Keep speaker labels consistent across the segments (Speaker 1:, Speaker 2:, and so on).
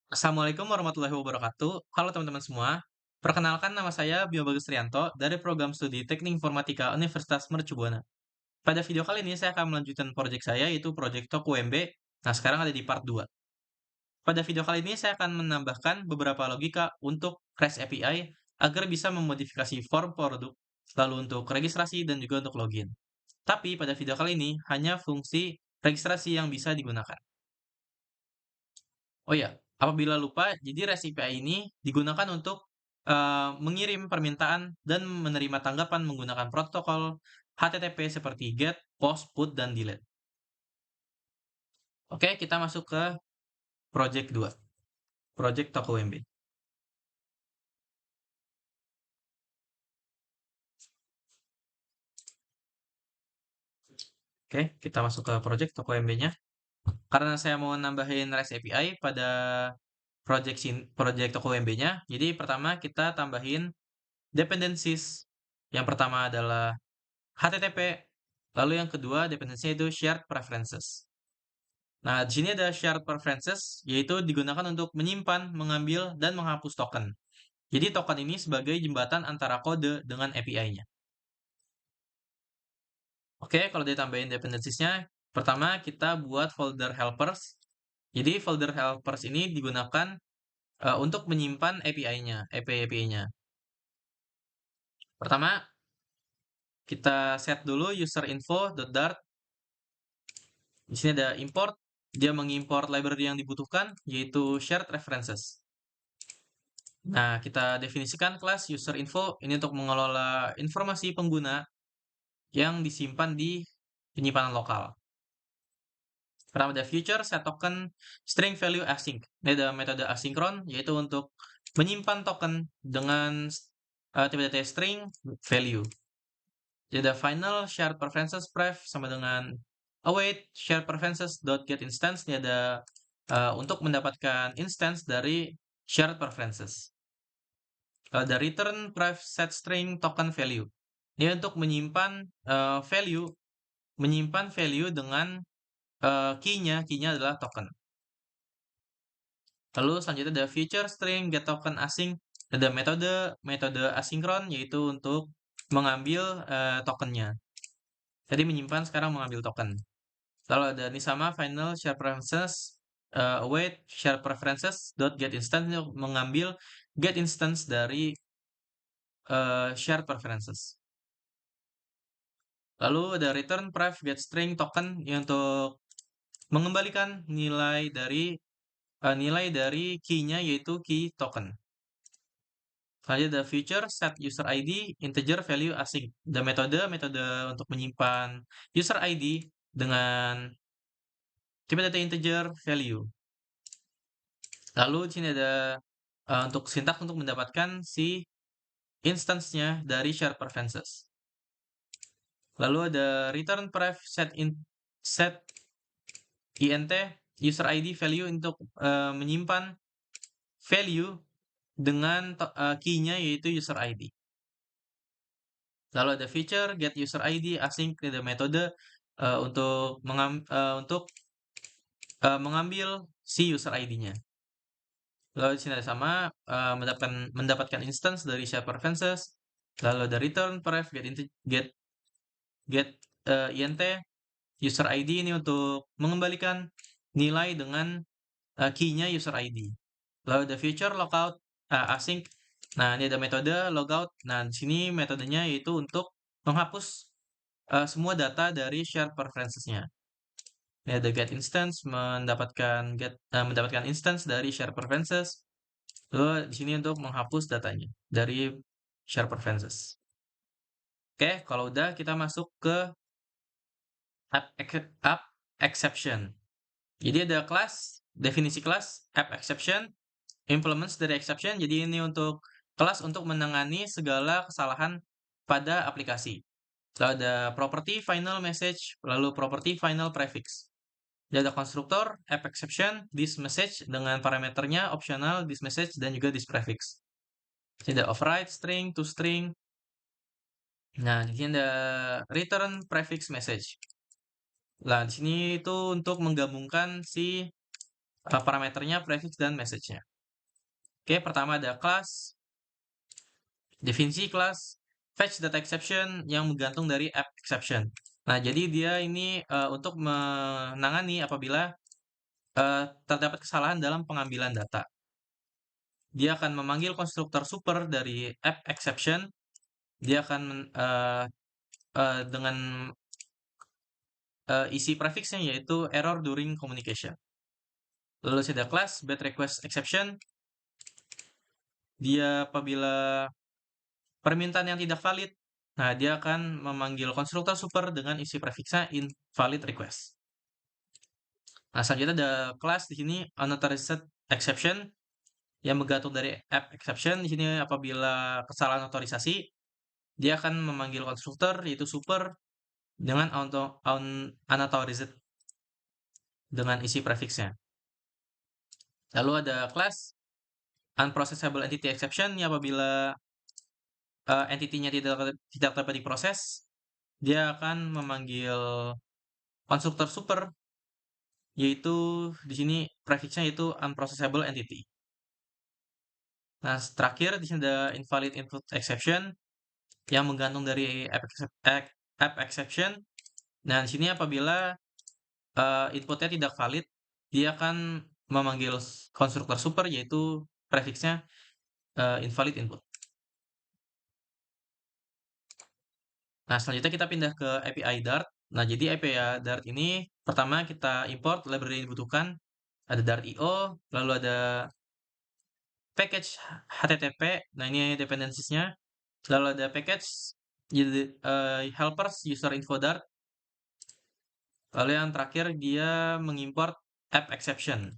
Speaker 1: Assalamualaikum warahmatullahi wabarakatuh. Halo teman-teman semua. Perkenalkan nama saya Bimo Bagus Trianto dari program studi Teknik Informatika Universitas Mercu Buana. Pada video kali ini saya akan melanjutkan proyek saya yaitu proyek Toko UMB. Nah, sekarang ada di part 2. Pada video kali ini saya akan menambahkan beberapa logika untuk REST API agar bisa memodifikasi form produk, lalu untuk registrasi dan juga untuk login. Tapi pada video kali ini hanya fungsi registrasi yang bisa digunakan. Oh ya, apabila lupa, jadi REST API ini digunakan untuk, mengirim permintaan dan menerima tanggapan menggunakan protokol HTTP seperti GET, POST, PUT, dan DELETE. Oke, kita masuk ke project 2, project Toko UMB. Oke, kita masuk ke project Toko UMB-nya. Karena saya mau nambahin REST API pada project Toko UMB-nya, jadi pertama kita tambahin dependencies. Yang pertama adalah HTTP, lalu yang kedua dependensinya itu shared preferences. Nah, di sini ada shared preferences, yaitu digunakan untuk menyimpan, mengambil, dan menghapus token. Jadi token ini sebagai jembatan antara kode dengan API-nya. Oke, kalau ditambahin dependencies-nya, pertama kita buat folder helpers. Jadi folder helpers ini digunakan untuk menyimpan API-nya, API-nya. Pertama, kita set dulu userinfo.dart. Di sini ada import, dia mengimport library yang dibutuhkan, yaitu shared references. Nah, kita definisikan kelas userinfo ini untuk mengelola informasi pengguna yang disimpan di penyimpanan lokal. Pertama ada future set token string value async. Ini ada metode asinkron, yaitu untuk menyimpan token dengan tipe string value. Jadi ada final shared preferences pref sama dengan await shared preferences dot get instance. Ini ada untuk mendapatkan instance dari shared preferences. Ada return pref set string token value. Ini untuk menyimpan value dengan key-nya adalah token. Lalu selanjutnya ada future string get token async. Ada metode asinkron yaitu untuk mengambil tokennya. Tadi menyimpan, sekarang mengambil token. Lalu ada ini sama final share preferences await share preferences dot get instance untuk mengambil get instance dari share preferences. Lalu ada return pref get string token yang untuk mengembalikan nilai dari key-nya yaitu key token. Selanjutnya ada future set user ID integer value async. Ada metode untuk menyimpan user ID dengan tipe data integer value. Lalu di sini ada untuk sintaks untuk mendapatkan si instance-nya dari share preferences. Lalu ada return pref set int user ID value untuk menyimpan value dengan key-nya yaitu user ID. Lalu ada feature get user ID async, ada metode untuk mengambil si user ID-nya. Lalu di sini ada sama mendapatkan instance dari share preferences. Lalu ada return pref get int user ID ini untuk mengembalikan nilai dengan key-nya user ID. Lalu ada feature logout async. Nah, ini ada metode logout. Nah, di sini metodenya yaitu untuk menghapus semua data dari share preferences-nya. Ini ada get instance mendapatkan instance dari share preferences. Lalu di sini untuk menghapus datanya dari share preferences. Oke, kalau udah kita masuk ke app exception. Jadi ada kelas, definisi kelas app exception, implements dari exception. Jadi ini untuk kelas untuk menangani segala kesalahan pada aplikasi. Lalu ada property final message, lalu property final prefix. Jadi ada konstruktor app exception this message dengan parameternya optional this message dan juga this prefix. Jadi ada override string to string. Nah, di sini ada return prefix message. Nah, di sini itu untuk menggabungkan si parameternya, prefix, dan message-nya. Oke, pertama ada class, definisi kelas, fetch data exception yang menggantung dari app exception. Nah, jadi dia ini untuk menangani apabila terdapat kesalahan dalam pengambilan data. Dia akan memanggil konstruktor super dari app exception. Dia akan dengan isi prefixnya yaitu error during communication. Lalu ada class bad request exception. Dia apabila permintaan yang tidak valid, nah dia akan memanggil konstruktor super dengan isi prefixnya invalid request. Nah, selanjutnya ada class di sini unauthorized exception yang bergantung dari app exception. Di sini apabila kesalahan otorisasi, dia akan memanggil konstruktor yaitu super dengan unauthorized dengan isi prefixnya. Lalu ada class unprocessable entity exception yang apabila entity-nya tidak dapat diproses, dia akan memanggil konstruktor super yaitu di sini prefixnya yaitu unprocessable entity. Nah, terakhir di sini ada invalid input exception yang menggantung dari app exception. Nah, di sini apabila inputnya tidak valid, dia akan memanggil konstruktor super yaitu prefixnya invalid input. Nah, selanjutnya kita pindah ke API Dart. Nah, jadi API Dart ini pertama kita import library yang dibutuhkan. Ada Dart.io, lalu ada package HTTP. Nah, ini dependencies-nya. Lalu ada package helpers user info Dart. Lalu yang terakhir dia mengimport app exception.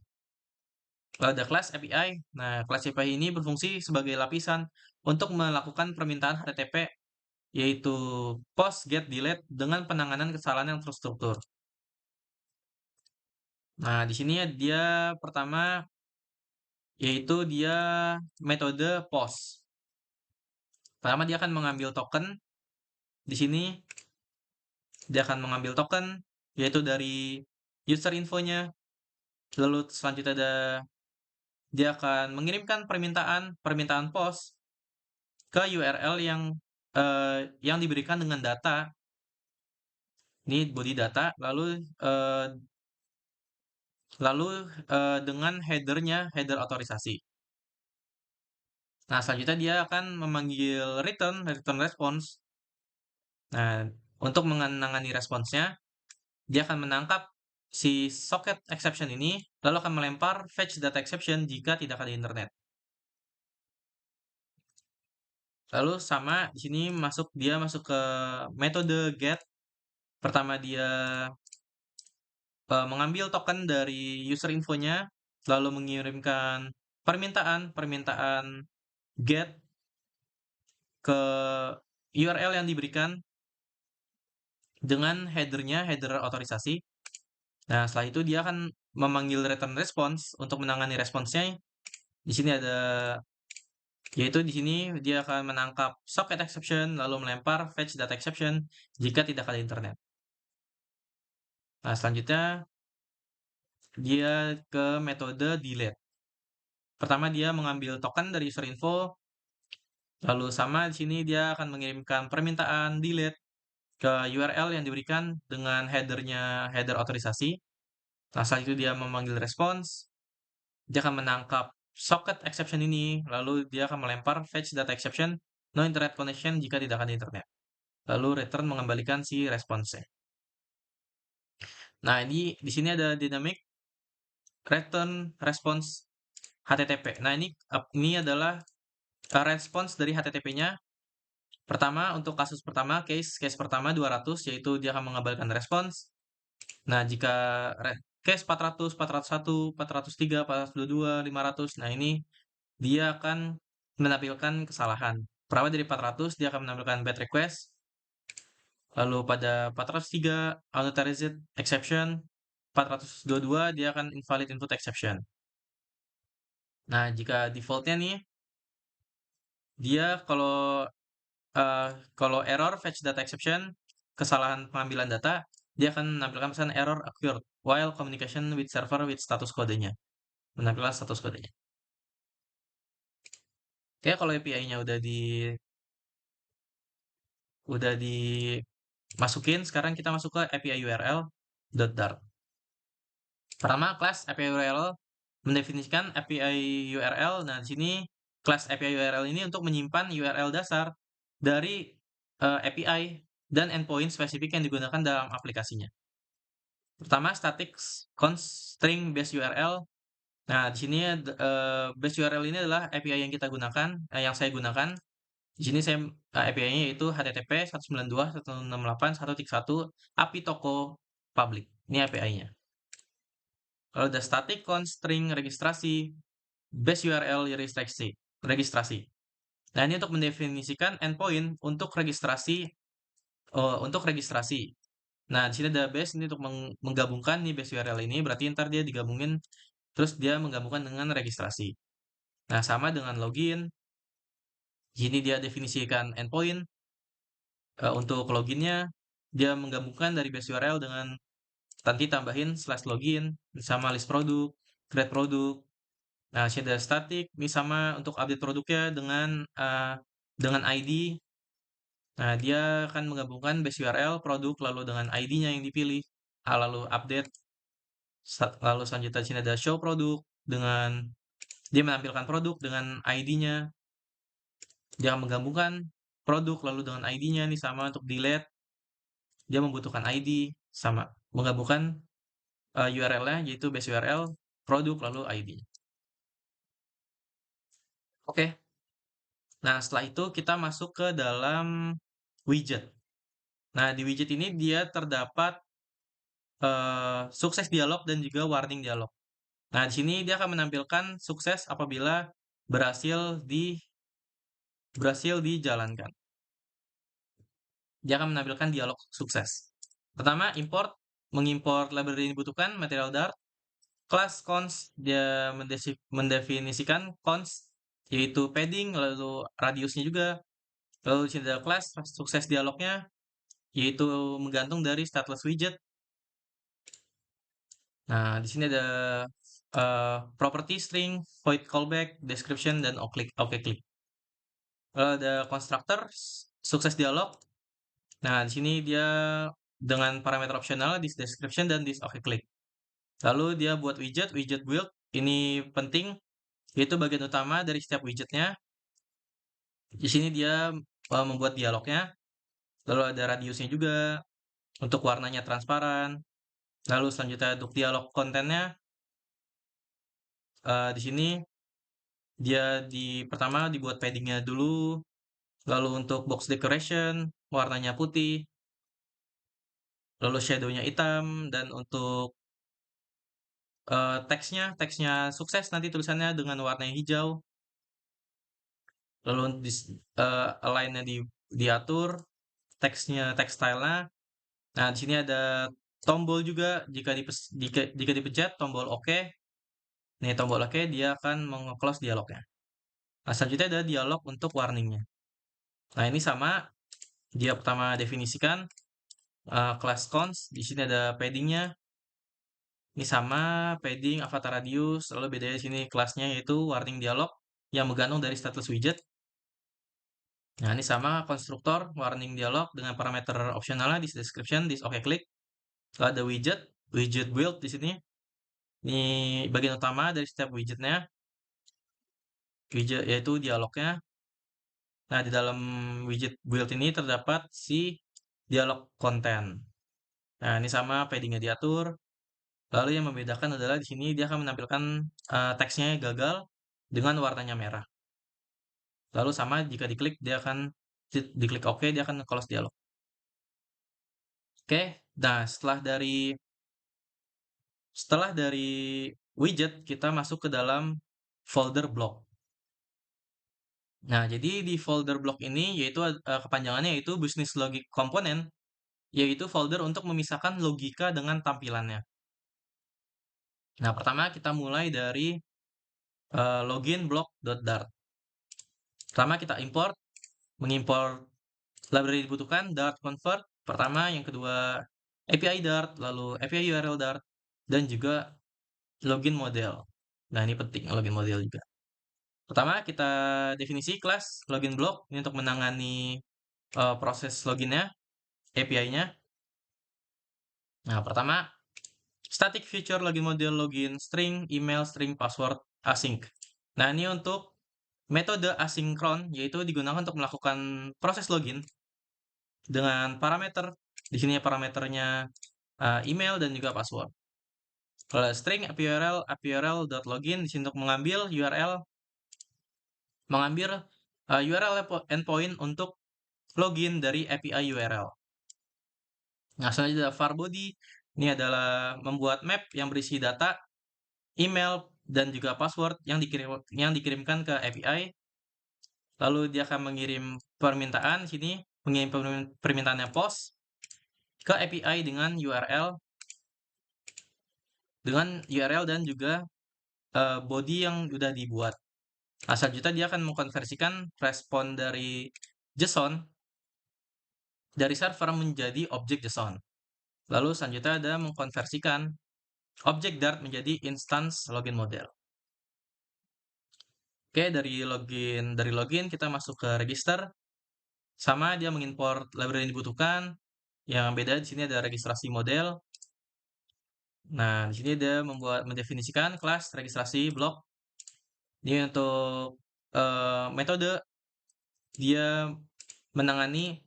Speaker 1: Lalu ada class API. Nah, class API ini berfungsi sebagai lapisan untuk melakukan permintaan HTTP yaitu post, get, delete dengan penanganan kesalahan yang terstruktur. Nah, di sini dia pertama yaitu dia metode post. Pertama dia akan mengambil token. Di sini dia akan mengambil token yaitu dari user infonya. Lalu selanjutnya dia akan mengirimkan permintaan post ke URL yang diberikan dengan data. Ini body data, lalu dengan header otorisasi. Nah, selanjutnya dia akan memanggil return response. Nah, untuk menangani responsnya, dia akan menangkap si socket exception ini, lalu akan melempar fetch data exception jika tidak ada internet. Lalu sama di sini dia masuk ke metode get. Pertama dia mengambil token dari user infonya, lalu mengirimkan permintaan get ke URL yang diberikan dengan header otorisasi. Nah, setelah itu dia akan memanggil return response untuk menangani responsnya. Di sini yaitu di sini dia akan menangkap socket exception lalu melempar fetch data exception jika tidak ada internet. Nah, selanjutnya dia ke metode delete. Pertama dia mengambil token dari user info, lalu sama di sini dia akan mengirimkan permintaan delete ke URL yang diberikan dengan header otorisasi. Nah, setelah itu dia memanggil response, dia akan menangkap socket exception ini, lalu dia akan melempar fetch data exception, no internet connection jika tidak ada internet. Lalu return mengembalikan si response-nya. Nah, di sini ada dynamic return response HTTP. Nah, ini adalah response dari HTTP-nya. Pertama, untuk kasus pertama, case pertama 200, yaitu dia akan mengembalikan response. Nah, jika case 400, 401, 403, 422, 500, nah ini dia akan menampilkan kesalahan. Pertama dari 400, dia akan menampilkan bad request. Lalu pada 403, unauthorized exception. 422, dia akan invalid input exception. Nah, jika defaultnya nih, dia kalau error fetch data exception, kesalahan pengambilan data, dia akan menampilkan pesan error occurred while communication with server with status kodenya. menampilkan status kodenya. Oke, kalau API-nya udah dimasukin, sekarang kita masuk ke API URL.dart. Pertama, kelas API URL mendefinisikan API URL. Nah, di sini kelas API URL ini untuk menyimpan URL dasar dari API dan endpoint spesifik yang digunakan dalam aplikasinya. Pertama, static const string base URL. Nah, di sini base URL ini adalah API yang kita gunakan, yang saya gunakan. Di sini saya API-nya yaitu HTTP 192.168.1.1 API toko public. Ini API-nya. Kalau udah static const string registrasi, base URL registrasi. Nah, ini untuk mendefinisikan endpoint untuk registrasi. Nah, di sini ada base ini untuk menggabungkan nih base URL ini, berarti ntar dia digabungin, terus dia menggabungkan dengan registrasi. Nah, sama dengan login. Di sini dia definisikan endpoint. Untuk loginnya, dia menggabungkan dari base URL dengan nanti tambahin /login sama list produk, create produk. Nah, sini ada static, ini sama untuk update produknya dengan ID. Nah, dia akan menggabungkan base URL produk lalu dengan ID-nya yang dipilih, lalu update. Lalu selanjutnya di sini ada show produk dengan dia menampilkan produk dengan ID-nya. Dia akan menggabungkan produk lalu dengan ID-nya nih sama untuk delete. Dia membutuhkan ID sama menggabungkan URL-nya yaitu base URL produk lalu ID. Oke. Nah, setelah itu kita masuk ke dalam widget. Nah, di widget ini dia terdapat sukses dialog dan juga warning dialog. Nah, di sini dia akan menampilkan sukses apabila berhasil dijalankan. Dia akan menampilkan dialog sukses. Pertama, mengimport library yang dibutuhkan, material Dart. Kelas const, dia mendefinisikan const, yaitu padding, lalu radiusnya juga. Lalu di sini ada kelas sukses dialognya, yaitu menggantung dari stateless widget. Nah, di sini ada property string, void callback, description, dan oke klik. Lalu ada constructor, sukses dialog. Nah, di sini dia dengan parameter opsional, this description, dan this oke klik. Lalu dia buat widget build. Ini penting, yaitu bagian utama dari setiap widgetnya. Di sini dia membuat dialognya. Lalu ada radiusnya juga, untuk warnanya transparan. Lalu selanjutnya untuk dialog kontennya, di sini dia pertama dibuat paddingnya dulu. Lalu untuk box decoration, warnanya putih. Lalu shadow-nya hitam. Dan untuk teksnya sukses nanti tulisannya dengan warna hijau. Lalu align-nya diatur, text style-nya. Nah, di sini ada tombol juga jika dipencet tombol oke. Nih, tombol oke dia akan meng-close dialognya. Nah, selanjutnya ada dialog untuk warningnya. Nah, ini sama. Dia pertama definisikan class const. Di sini ada paddingnya. Ini sama, padding, avatar radius. Lalu bedanya di sini kelasnya yaitu warning dialog yang menggantung dari status widget. Nah, ini sama konstruktor warning dialog dengan parameter opsionalnya di description, di oke klik. Lalu ada widget build di sini. Ini bagian utama dari setiap widgetnya. Widget yaitu dialognya. Nah, di dalam widget build ini terdapat si dialog konten. Nah, ini sama paddingnya diatur. Lalu yang membedakan adalah di sini dia akan menampilkan teksnya gagal dengan warnanya merah. Lalu sama jika diklik OK dia akan close dialog. Oke, nah setelah dari widget kita masuk ke dalam folder block. Nah, jadi di folder block ini yaitu kepanjangannya yaitu business logic component, yaitu folder untuk memisahkan logika dengan tampilannya. Nah, pertama kita mulai dari login block.dart. Pertama kita mengimport library dibutuhkan, Dart convert, pertama, yang kedua API Dart, lalu API URL Dart, dan juga login model. Nah, ini penting login model juga. Pertama, kita definisi kelas login block ini untuk menangani proses loginnya, API-nya. Nah, pertama, static feature login model login string, email, string, password, async. Nah, ini untuk metode asinkron, yaitu digunakan untuk melakukan proses login dengan parameter. Di sini parameternya email dan juga password. Kalau string api_url.login di sini untuk mengambil URL endpoint untuk login dari API URL. Nah, selanjutnya ada var body. Ini adalah membuat map yang berisi data, email, dan juga password yang dikirimkan ke API. Lalu dia akan mengirim permintaan di sini, mengirim permintaannya post ke API dengan URL dan juga body yang sudah dibuat. Nah, selanjutnya dia akan mengkonversikan respon dari JSON dari server menjadi objek JSON. Lalu selanjutnya ada mengkonversikan objek Dart menjadi instance login model. Oke, dari login kita masuk ke register. Sama dia mengimport library yang dibutuhkan. Yang beda di sini ada registrasi model. Nah, di sini dia mendefinisikan kelas registrasi blok. Ini untuk metode dia menangani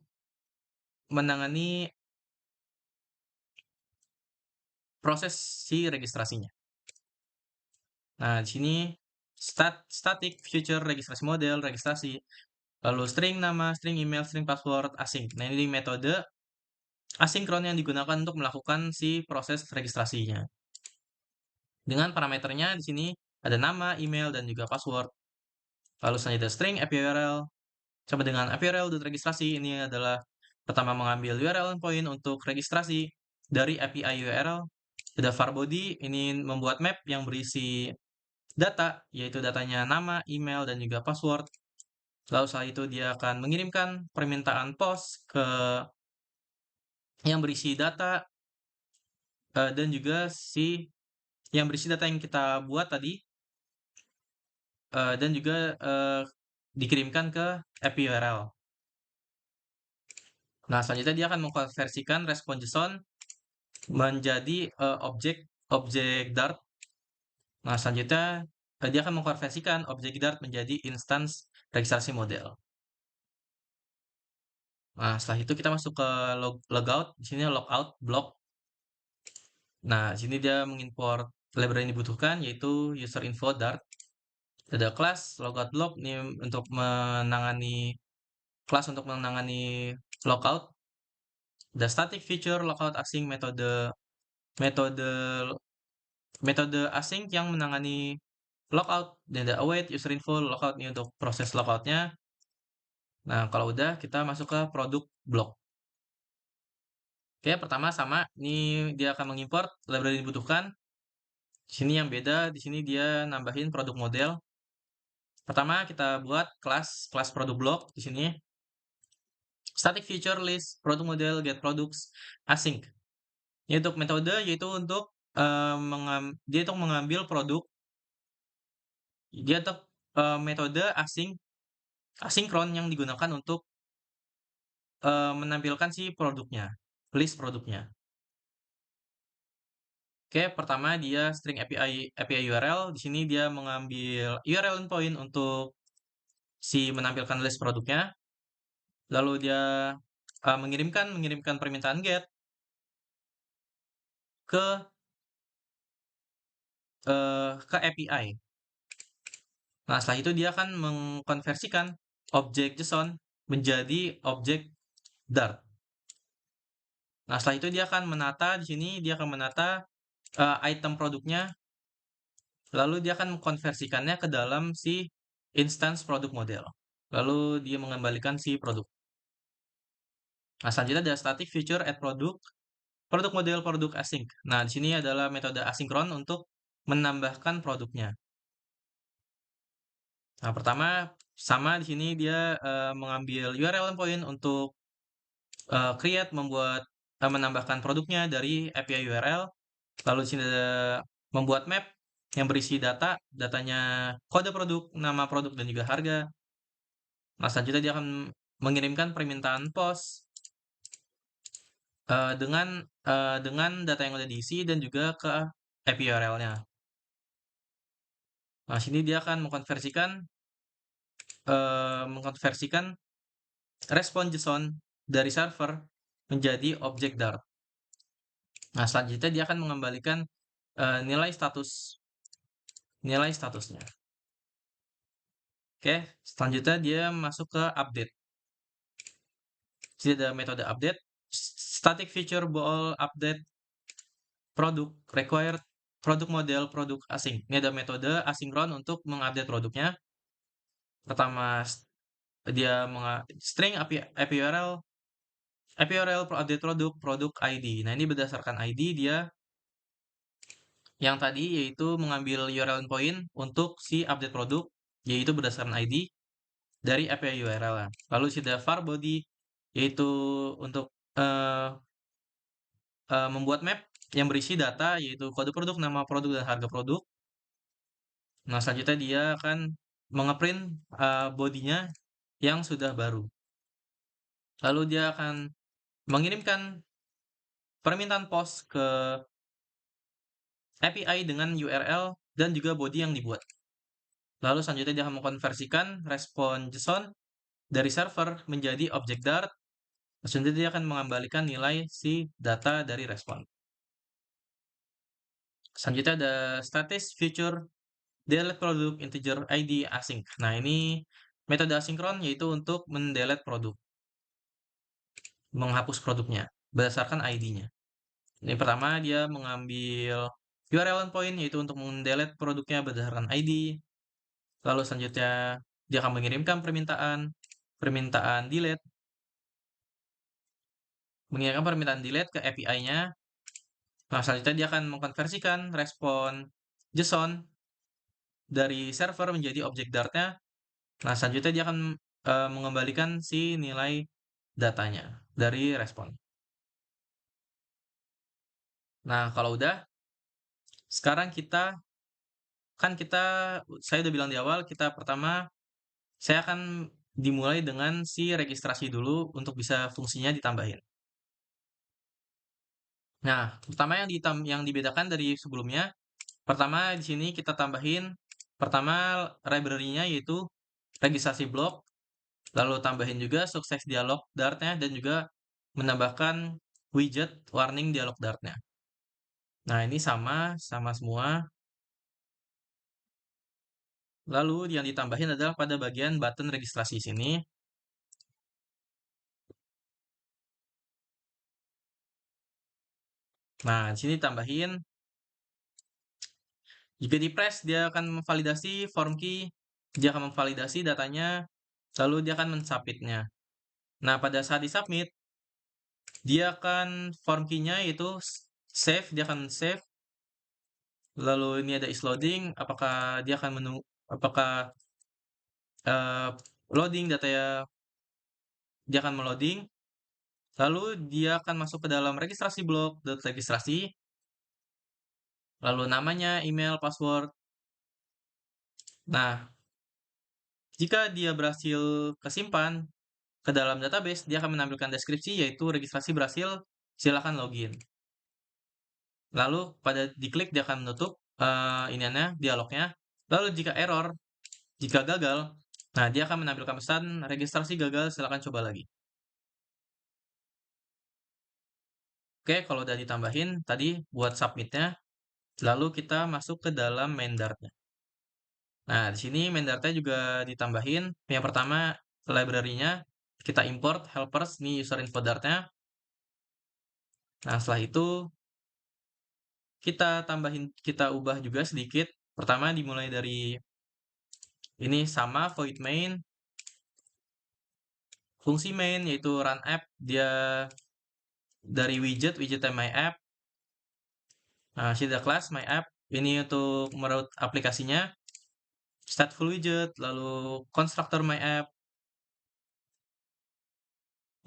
Speaker 1: proses si registrasinya. Nah, di sini static future registrasi model, registrasi, lalu string nama, string email, string password, async. Nah, ini metode asinkron yang digunakan untuk melakukan si proses registrasinya. Dengan parameternya di sini ada nama, email, dan juga password. Lalu selanjutnya string api_url sama dengan api_url.registrasi. Ini adalah pertama mengambil URL endpoint untuk registrasi dari API URL. Ada var body, ini membuat map yang berisi data, yaitu datanya nama, email, dan juga password. Lalu setelah itu dia akan mengirimkan permintaan post ke yang berisi data dan juga yang berisi data yang kita buat tadi dan juga dikirimkan ke API URL. Nah, selanjutnya dia akan mengkonversikan respon JSON menjadi objek Dart. Nah, selanjutnya dia akan mengkonversikan objek Dart menjadi instance registrasi model. Nah, setelah itu kita masuk ke logout. Di sini logout block. Nah, di sini dia mengimport library yang dibutuhkan yaitu user info Dart. Ada kelas logout block ini untuk menangani logout. The static feature logout async metode async yang menangani logout dan ada await user info logout ini untuk proses logoutnya. Nah, kalau udah kita masuk ke produk block. Oke, pertama sama, ini dia akan mengimport library yang dibutuhkan. Di sini yang beda, di sini dia nambahin produk model. Pertama kita buat kelas produk block di sini. Static feature list produk model get products async. Ini untuk metode yaitu untuk mengambil produk. Dia untuk metode asinkron yang digunakan untuk menampilkan si produknya, list produknya. Oke, pertama dia string API URL. Di sini dia mengambil URL endpoint untuk menampilkan list produknya. Lalu dia mengirimkan permintaan get ke API. Nah, setelah itu dia akan mengkonversikan objek JSON menjadi objek Dart. Nah, setelah itu dia akan menata di sini, dia akan menata item produknya, lalu dia akan mengkonversikannya ke dalam si instance produk model. Lalu dia mengembalikan si produk. Nah, selanjutnya ada static feature add produk model produk async. Nah, di sini adalah metode asinkron untuk menambahkan produknya. Nah, pertama sama di sini dia mengambil URL endpoint untuk menambahkan produknya dari API URL. Lalu di sini ada membuat map yang berisi datanya kode produk, nama produk, dan juga harga. Nah, selanjutnya dia akan mengirimkan permintaan pos dengan data yang udah diisi dan juga ke API URL-nya. Nah, sini dia akan mengkonversikan respon JSON dari server menjadi objek Dart. Nah, selanjutnya dia akan mengembalikan nilai statusnya. Oke, selanjutnya dia masuk ke update. Jadi ada metode update, static feature bool update, produk required, produk model, produk asing. Ini ada metode asinkron untuk mengupdate produknya. Pertama, dia string API URL update produk ID. Nah, ini berdasarkan ID dia yang tadi yaitu mengambil URL endpoint untuk si update produk, yaitu berdasarkan ID dari API URL. Lalu ada var body, yaitu untuk membuat map yang berisi data, yaitu kode produk, nama produk, dan harga produk. Nah, selanjutnya dia akan mengeprint bodinya yang sudah baru. Lalu dia akan mengirimkan permintaan post ke API dengan URL dan juga body yang dibuat. Lalu selanjutnya dia akan mengkonversikan respon JSON dari server menjadi objek Dart. Selanjutnya dia akan mengembalikan nilai si data dari respon. Selanjutnya ada status feature delete produk integer ID async. Nah, ini metode asinkron yaitu untuk mendelete produk, menghapus produknya berdasarkan ID-nya. Yang pertama dia mengambil URL endpoint yaitu untuk mendelete produknya berdasarkan ID. Lalu selanjutnya dia akan mengirimkan permintaan delete ke API-nya. Nah, selanjutnya dia akan mengkonversikan respon JSON dari server menjadi objek Dart-nya. Nah, selanjutnya dia akan mengembalikan si nilai datanya dari respon. Nah, kalau udah, sekarang saya udah bilang di awal, saya akan dimulai dengan si registrasi dulu untuk bisa fungsinya ditambahin. Nah, pertama yang dibedakan dari sebelumnya, pertama di sini kita tambahin pertama library-nya yaitu registrasi blok, lalu tambahin juga sukses dialog Dart-nya dan juga menambahkan widget warning dialog Dart-nya. Nah, ini sama semua. Lalu yang ditambahin adalah pada bagian button registrasi sini. Nah, di sini tambahin jika di press dia akan memvalidasi form key, dia akan memvalidasi datanya, lalu dia akan mensubmit-nya. Nah, pada saat disubmit, dia akan form key-nya yaitu save, dia akan save. Lalu ini ada is loading, apakah loading datanya, dia akan meloading. Lalu dia akan masuk ke dalam registrasi blok, registrasi. Lalu namanya, email, password. Nah, jika dia berhasil kesimpan ke dalam database, dia akan menampilkan deskripsi yaitu registrasi berhasil, silakan login. Lalu diklik dia akan menutup dialognya. Lalu jika gagal, nah dia akan menampilkan pesan registrasi gagal, silakan coba lagi. Oke, kalau udah ditambahin tadi buat submit-nya, lalu kita masuk ke dalam main Dart-nya. Nah, di sini main Dart-nya juga ditambahin. Yang pertama, library-nya kita import helpers, ini user info Dart-nya. Nah, setelah itu kita ubah juga sedikit. Pertama dimulai dari ini sama void main. Fungsi main yaitu run app, dia dari widget my app. Nah, ada class my app. Ini untuk meroute aplikasinya. Stateful widget, lalu constructor my app.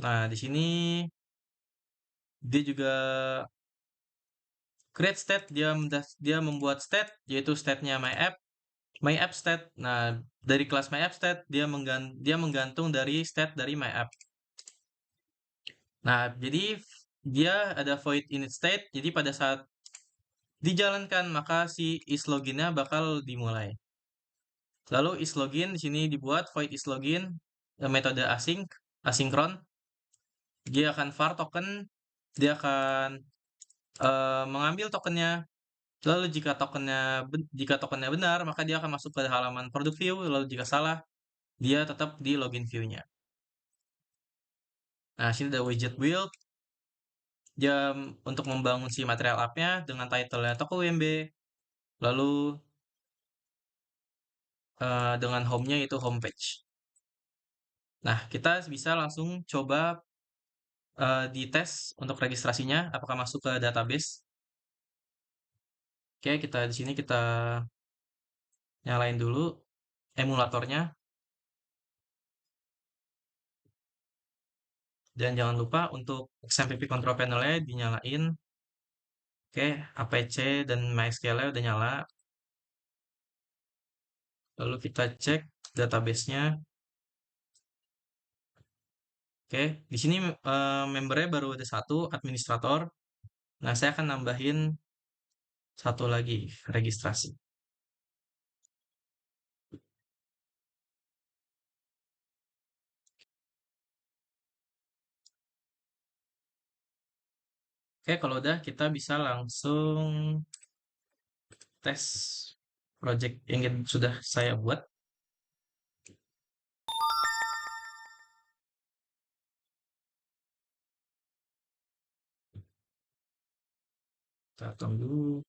Speaker 1: Nah, di sini dia juga Create state, dia membuat state, yaitu state-nya my app state. Nah, dari kelas my app state, dia menggantung dari state dari my app. Nah, jadi dia ada void init state, jadi pada saat dijalankan, maka si isLogin-nya bakal dimulai. Lalu isLogin di sini dibuat void isLogin, metode asinkron. Dia akan var token, dia akan mengambil tokennya. Lalu jika tokennya benar, maka dia akan masuk ke halaman product view. Lalu jika salah, dia tetap di login view-nya. Nah, sini ada widget build. Dia untuk membangun si material app-nya dengan title-nya toko UMB. Lalu dengan home-nya itu homepage. Nah, kita bisa langsung coba dites untuk registrasinya, apakah masuk ke database. Oke, kita di sini kita nyalain dulu emulatornya. Dan jangan lupa untuk XMPP control panel-nya dinyalain. Oke, APC dan MySQL-nya udah nyala. Lalu kita cek database-nya. Oke, di sini membernya baru ada satu, administrator. Nah, saya akan nambahin satu lagi, registrasi. Oke, kalau udah kita bisa langsung tes project yang sudah saya buat. Kita tunggu.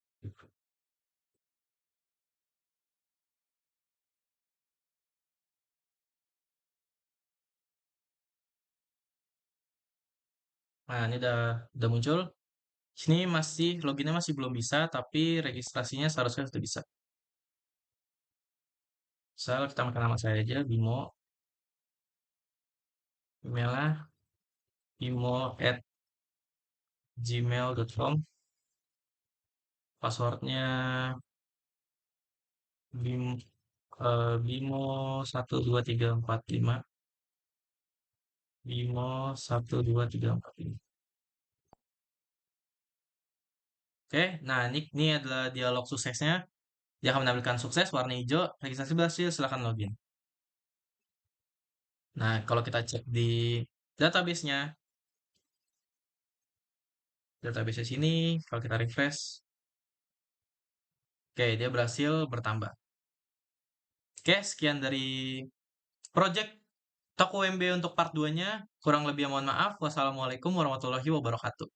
Speaker 1: Nah, ini udah muncul. Sini loginnya masih belum bisa, tapi registrasinya seharusnya sudah bisa. Misal kita pakai nama saya aja, Bimo. Emailnya bimo@gmail.com. Passwordnya Bimo 123455. Bimo 123455. Oke, nah ini adalah dialog suksesnya. Dia akan menampilkan sukses warna hijau, registrasi berhasil, silakan login. Nah, kalau kita cek di database-nya, database sini, kalau kita refresh, oke, dia berhasil bertambah. Oke, sekian dari project Toko MB untuk part 2-nya. Kurang lebih mohon maaf. Wassalamualaikum warahmatullahi wabarakatuh.